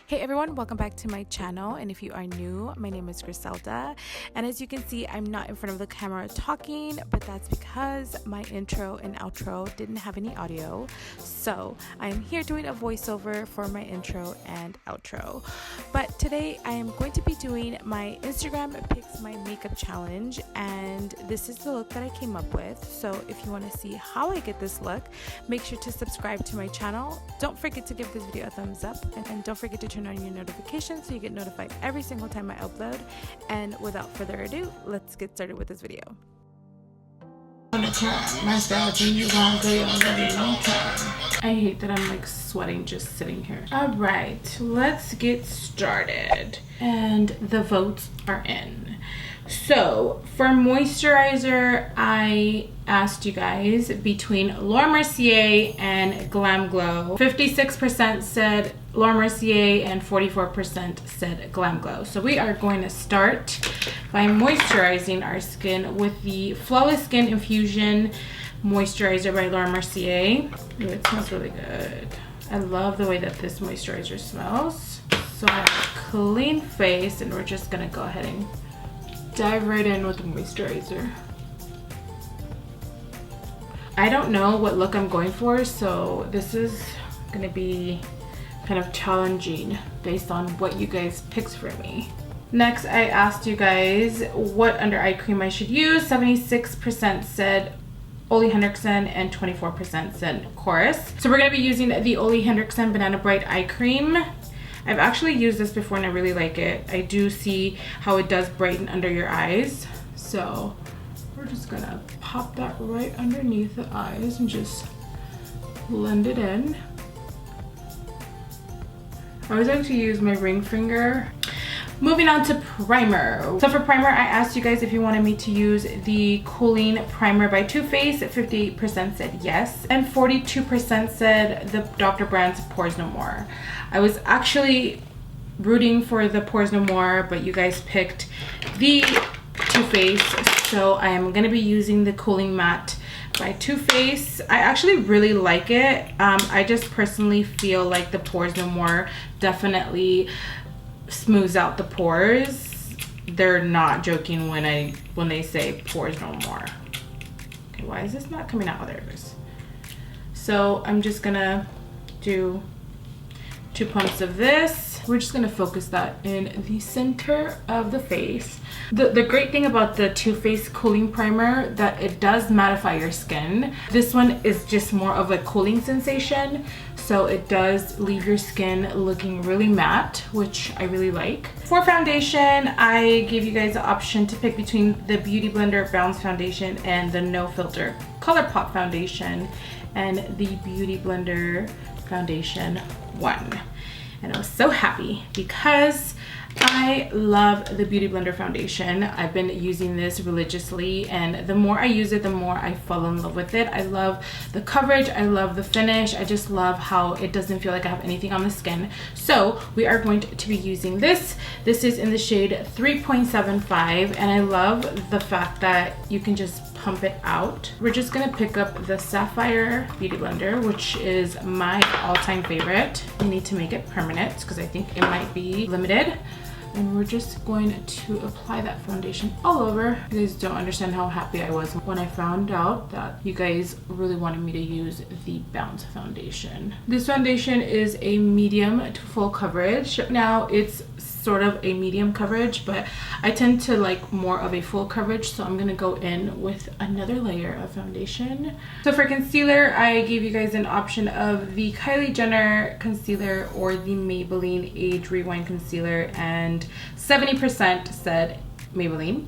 Hey everyone, welcome back to my channel, and if you are new, my name is Griselda, and as you can see, I'm not in front of the camera talking, but that's because my intro and outro didn't have any audio, so I'm here doing a voiceover for my intro and outro. But today I am going to be doing my Instagram Picks My Makeup Challenge, and this is the look that I came up with. So if you want to see how I get this look, make sure to subscribe to my channel. Don't forget to give this video a thumbs up, and don't forget to turn on your notifications so you get notified every single time I upload. And without further ado, let's get started with this video. I hate that I'm like sweating just sitting here. All right, let's get started. And the votes are in. So for moisturizer, I asked you guys between Laura Mercier and Glam Glow. 56% said Laura Mercier and 44% said Glam Glow. So we are going to start by moisturizing our skin with the Flawless Skin Infusion Moisturizer by Laura Mercier. Ooh, it smells really good. I love the way that this moisturizer smells. So I have a clean face, and we're just gonna go ahead and dive right in with the moisturizer. I don't know what look I'm going for, so this is gonna be kind of challenging based on what you guys picked for me. Next, I asked you guys what under eye cream I should use. 76% said Ole Henrikson and 24% said Chorus. So we're gonna be using the Ole Henrikson Banana Bright Eye Cream. I've actually used this before and I really like it. I do see how it does brighten under your eyes. So we're just gonna pop that right underneath the eyes and just blend it in. I always like to use my ring finger. Moving on to primer. So for primer, I asked you guys if you wanted me to use the Cooling Primer by Too Faced. 58% said yes, and 42% said the Dr. Brand's Pores No More. I was actually rooting for the Pores No More, but you guys picked the Too Faced, so I am gonna be using the Cooling Matte by Too Faced. I actually really like it. I just personally feel like the Pores No More definitely smooths out the pores. They're not joking when they say Pores No More. Okay, why is this not coming out? Oh, there it is. So I'm just gonna do 2 pumps of this. We're just gonna focus that in the center of the face. The great thing about the Too Faced Cooling Primer, that it does mattify your skin. This one is just more of a cooling sensation, so it does leave your skin looking really matte, which I really like. For foundation, I gave you guys the option to pick between the Beauty Blender Bounce Foundation and the No Filter ColourPop Foundation and the Beauty Blender Foundation 1. And I was so happy because I love the Beauty Blender foundation. I've been using this religiously, and the more I use it, the more I fall in love with it. I love the coverage, I love the finish, I just love how it doesn't feel like I have anything on the skin. So we are going to be using this. This is in the shade 3.75, and I love the fact that you can just pump it out. We're just gonna pick up the Sapphire Beauty Blender, which is my all-time favorite. I need to make it permanent because I think it might be limited. And we're just going to apply that foundation all over. You guys don't understand how happy I was when I found out that you guys really wanted me to use the Bounce foundation. This foundation is a medium to full coverage. Now it's sort of a medium coverage, but I tend to like more of a full coverage, so I'm gonna go in with another layer of foundation. So for concealer, I gave you guys an option of the Kylie Jenner concealer or the Maybelline Age Rewind concealer, and 70% said Maybelline.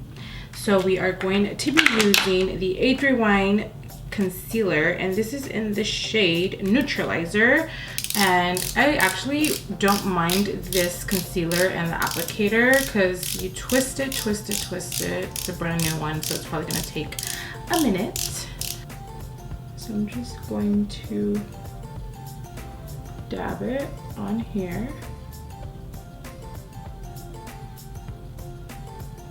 So we are going to be using the Age Rewind concealer, and this is in the shade Neutralizer. And I actually don't mind this concealer and the applicator because you twist it. It's a brand new one, so it's probably gonna take a minute. So I'm just going to dab it on here.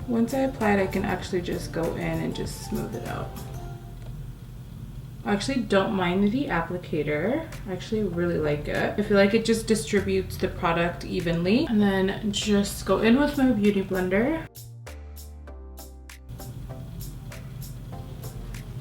Once I apply it, I can actually just go in and just smooth it out. I actually don't mind the applicator. I actually really like it. I feel like it just distributes the product evenly. And then just go in with my beauty blender.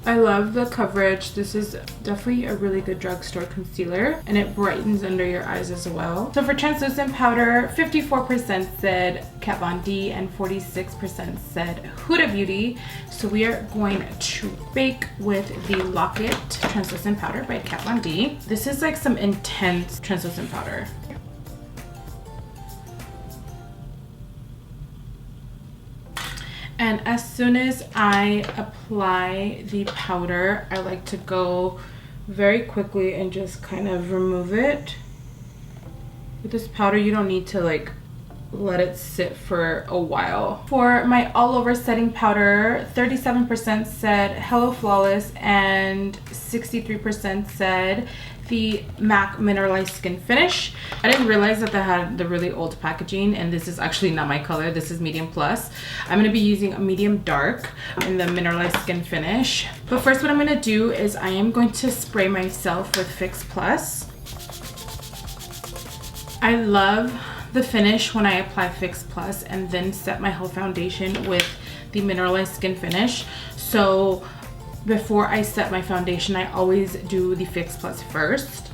I love the coverage. This is definitely a really good drugstore concealer, and it brightens under your eyes as well. So for translucent powder, 54% said Kat Von D and 46% said Huda Beauty. So we are going to bake with the Lock-It translucent powder by Kat Von D. This is like some intense translucent powder. And as soon as I apply the powder, I like to go very quickly and just kind of remove it. With this powder, you don't need to like let it sit for a while. For my all over setting powder, 37% said Hello Flawless and 63% said the MAC Mineralize Skin Finish. I didn't realize that they had the really old packaging, and this is actually not my color. This is medium plus. I'm gonna be using a medium dark in the Mineralize Skin Finish. But first what I'm gonna do is I am going to spray myself with Fix Plus. I love the finish when I apply Fix Plus and then set my whole foundation with the Mineralized Skin Finish. So before I set my foundation, I always do the Fix Plus first.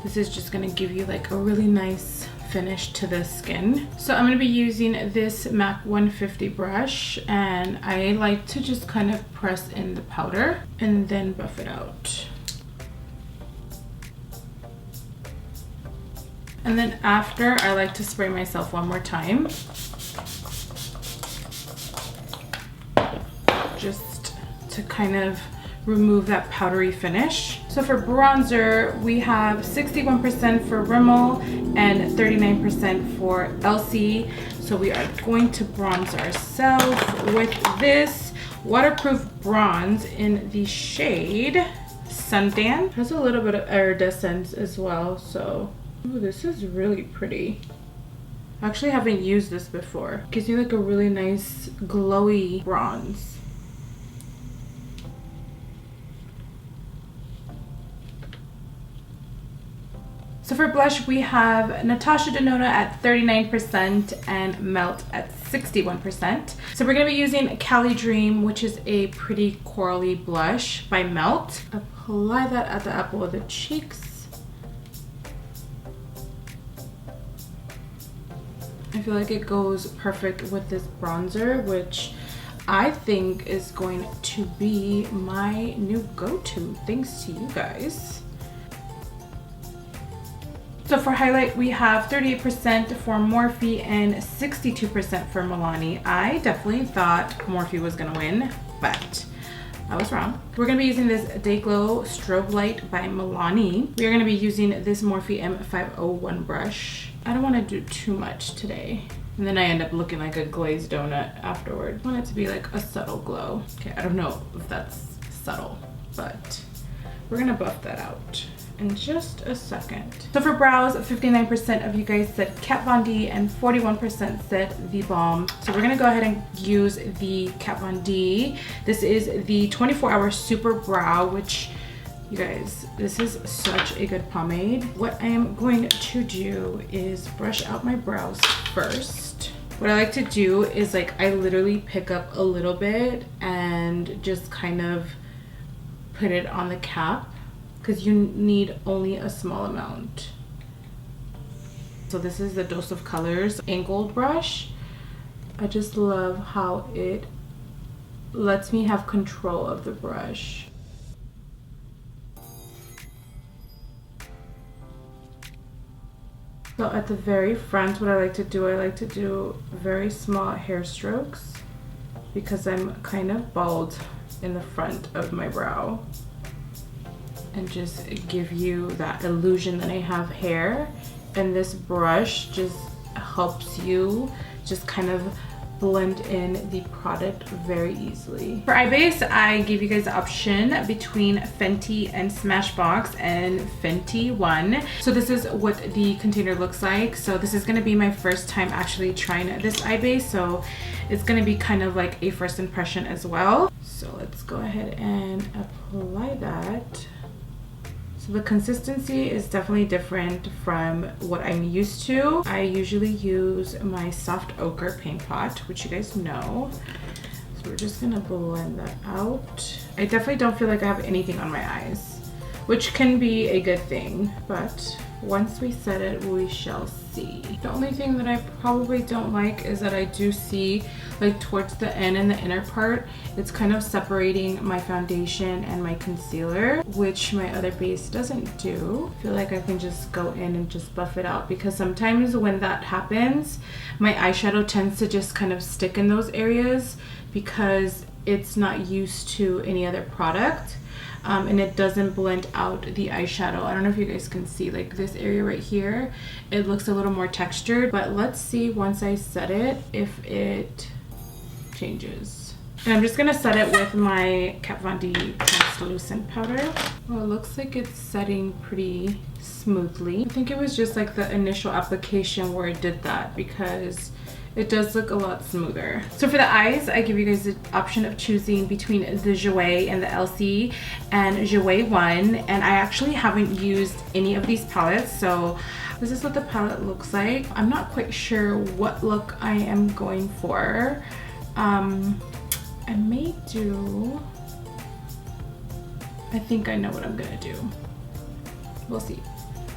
This is just gonna give you like a really nice finish to the skin. So I'm gonna be using this MAC 150 brush, and I like to just kind of press in the powder and then buff it out. And then after, I like to spray myself one more time. Just to kind of remove that powdery finish. So for bronzer, we have 61% for Rimmel and 39% for LC. So we are going to bronze ourselves with this waterproof bronze in the shade Sundan. It has a little bit of iridescence as well, so ooh, this is really pretty. I actually haven't used this before. It gives you like a really nice glowy bronze. So for blush, we have Natasha Denona at 39% and Melt at 61%. So we're gonna be using Cali Dream, which is a pretty corally blush by Melt. Apply that at the apple of the cheeks. I feel like it goes perfect with this bronzer, which I think is going to be my new go-to, thanks to you guys. So for highlight, we have 38% for Morphe and 62% for Milani. I definitely thought Morphe was gonna win, but I was wrong. We're gonna be using this Dayglow Strobe Light by Milani. We are gonna be using this Morphe M501 brush. I don't wanna do too much today, and then I end up looking like a glazed donut afterward. I want it to be like a subtle glow. Okay, I don't know if that's subtle, but we're gonna buff that out in just a second. So for brows, 59% of you guys said Kat Von D and 41% said The Balm. So we're gonna go ahead and use the Kat Von D. This is the 24-hour Super Brow, which, you guys, this is such a good pomade. What I am going to do is brush out my brows first. What I like to do is like, I literally pick up a little bit and just kind of put it on the cap, because you need only a small amount. So this is the Dose of Colors angled brush. I just love how it lets me have control of the brush. So at the very front, what I like to do very small hair strokes, because I'm kind of bald in the front of my brow, and just give you that illusion that I have hair. And this brush just helps you just kind of blend in the product very easily. For eye base, I gave you guys the option between Fenty and Smashbox and Fenty 1. So this is what the container looks like. So this is gonna be my first time actually trying this eye base, so it's gonna be kind of like a first impression as well. So let's go ahead and apply that. So the consistency is definitely different from what I'm used to. I usually use my soft ochre paint pot, which you guys know. So we're just gonna blend that out. I definitely don't feel like I have anything on my eyes, which can be a good thing, but once we set it, we shall see. The only thing that I probably don't like is that I do see, like towards the end and the inner part, it's kind of separating my foundation and my concealer, which my other base doesn't do. I feel like I can just go in and just buff it out, because sometimes when that happens, my eyeshadow tends to just kind of stick in those areas because it's not used to any other product. And it doesn't blend out the eyeshadow. I don't know if you guys can see, like this area right here, it looks a little more textured, but let's see once I set it if it changes. And I'm just gonna set it with my Kat Von D translucent powder. Well, it looks like it's setting pretty smoothly. I think it was just like the initial application where it did that, because it does look a lot smoother. So for the eyes, I give you guys the option of choosing between the JOUER and the LC and JOUER 1. And I actually haven't used any of these palettes, so this is what the palette looks like. I'm not quite sure what look I am going for. I may do, I think I know what I'm gonna do. We'll see.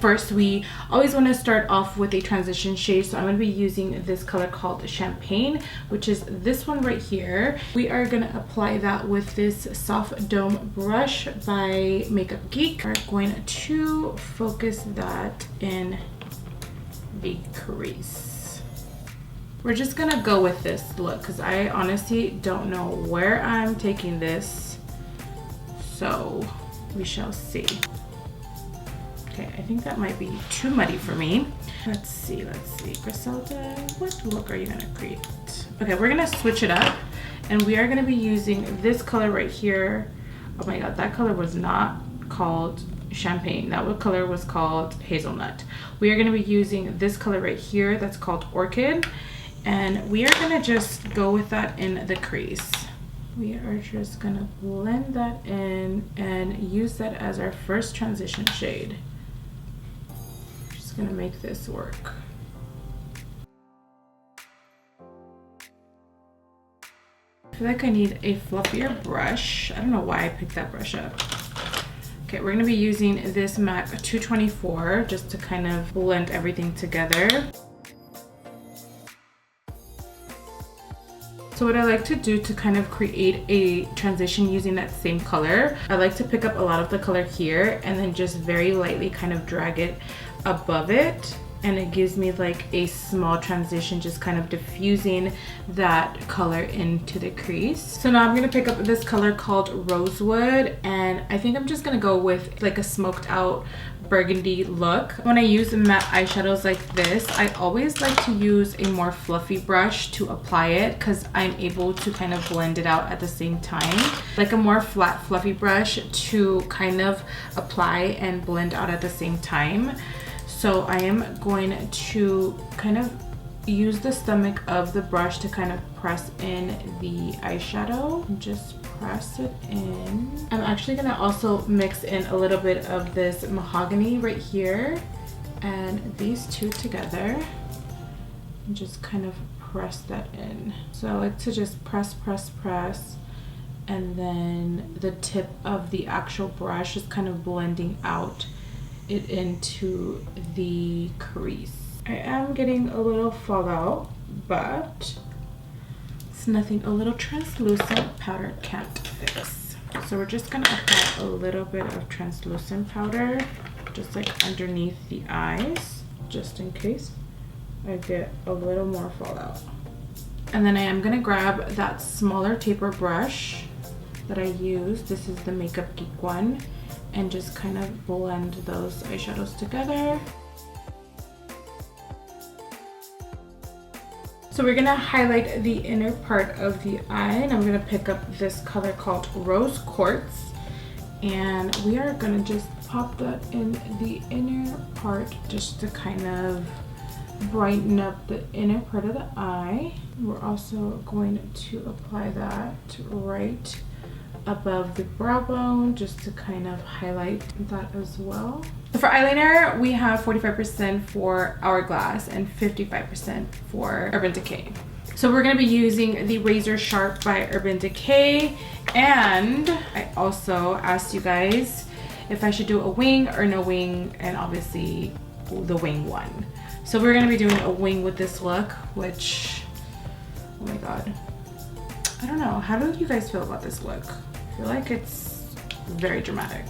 First, we always want to start off with a transition shade, so I'm going to be using this color called Champagne, which is this one right here. We are going to apply that with this soft dome brush by Makeup Geek. We're going to focus that in the crease. We're just going to go with this look because I honestly don't know where I'm taking this, so we shall see. Okay, I think that might be too muddy for me. Let's see. Griselda, what look are you gonna create? Okay, we're gonna switch it up, and we are gonna be using this color right here. Oh my god, that color was not called Champagne. That color was called Hazelnut. We are gonna be using this color right here that's called Orchid, and we are gonna just go with that in the crease. We are just gonna blend that in and use that as our first transition shade. Gonna make this work. I feel like I need a fluffier brush. I don't know why I picked that brush up. Okay, we're gonna be using this MAC 224 just to kind of blend everything together. So what I like to do to kind of create a transition using that same color, I like to pick up a lot of the color here and then just very lightly kind of drag it above it, and it gives me like a small transition, just kind of diffusing that color into the crease. So now I'm gonna pick up this color called Rosewood, and I think I'm just gonna go with like a smoked out burgundy look. When I use matte eyeshadows like this, I always like to use a more fluffy brush to apply it because I'm able to kind of blend it out at the same time. Like a more flat fluffy brush to kind of apply and blend out at the same time. So I am going to kind of use the stomach of the brush to kind of press in the eyeshadow. Just press it in. I'm actually gonna also mix in a little bit of this mahogany right here and these two together and just kind of press that in. So I like to just press, and then the tip of the actual brush is kind of blending out it into the crease. I am getting a little fallout, but it's nothing a little translucent powder can't fix. So we're just gonna apply a little bit of translucent powder just like underneath the eyes, just in case I get a little more fallout. And then I am gonna grab that smaller taper brush that I use. This is the Makeup Geek one, and just kind of blend those eyeshadows together. So we're gonna highlight the inner part of the eye, and I'm gonna pick up this color called Rose Quartz, and we are gonna just pop that in the inner part just to kind of brighten up the inner part of the eye. We're also going to apply that right above the brow bone just to kind of highlight that as well. So for eyeliner, we have 45% for Hourglass and 55% for Urban Decay. So we're going to be using the Razor Sharp by Urban Decay, and I also asked you guys if I should do a wing or no wing, and obviously the wing one. So we're going to be doing a wing with this look, which, oh my god, I don't know, how do you guys feel about this look? I feel like it's very dramatic.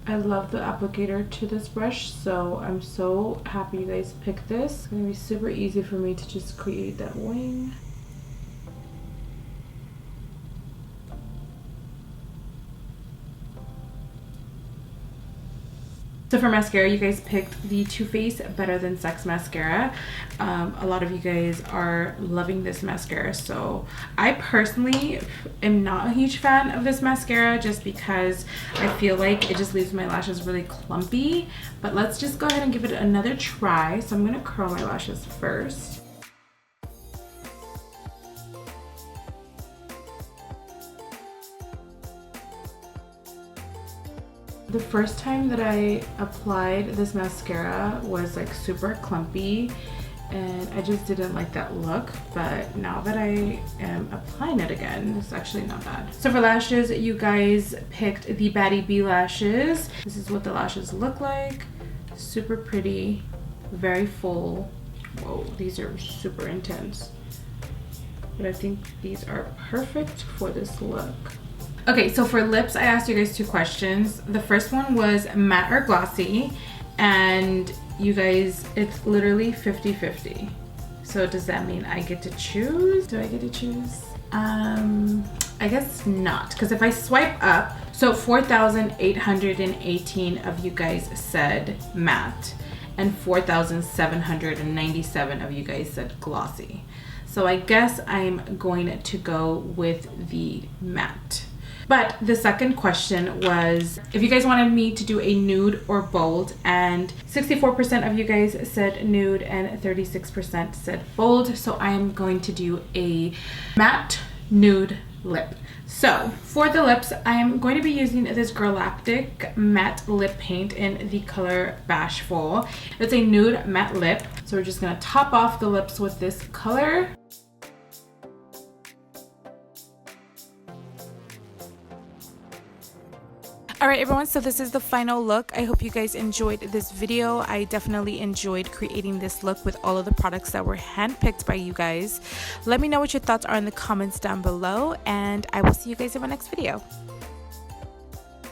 I love the applicator to this brush, so I'm so happy you guys picked this. It's gonna be super easy for me to just create that wing. So for mascara, you guys picked the Too Faced Better Than Sex mascara. A lot of you guys are loving this mascara, so I personally am not a huge fan of this mascara just because I feel like it just leaves my lashes really clumpy. But let's just go ahead and give it another try. So I'm gonna curl my lashes first. The first time that I applied this mascara was like super clumpy and I just didn't like that look, but now that I am applying it again, it's actually not bad. So for lashes, you guys picked the Baddie Bee lashes. This is what the lashes look like. Super pretty, very full. Whoa, these are super intense. But I think these are perfect for this look. Okay, so for lips, I asked you guys 2 questions. The first one was matte or glossy, and you guys, it's literally 50-50. So does that mean I get to choose? Do I get to choose? I guess not, because if I swipe up, so 4,818 of you guys said matte, and 4,797 of you guys said glossy. So I guess I'm going to go with the matte. But the second question was if you guys wanted me to do a nude or bold, and 64% of you guys said nude and 36% said bold. So I am going to do a matte nude lip. So for the lips, I am going to be using this Galactic matte lip paint in the color Bashful. It's a nude matte lip. So we're just gonna top off the lips with this color. Alright everyone, so this is the final look. I hope you guys enjoyed this video. I definitely enjoyed creating this look with all of the products that were handpicked by you guys. Let me know what your thoughts are in the comments down below, and I will see you guys in my next video.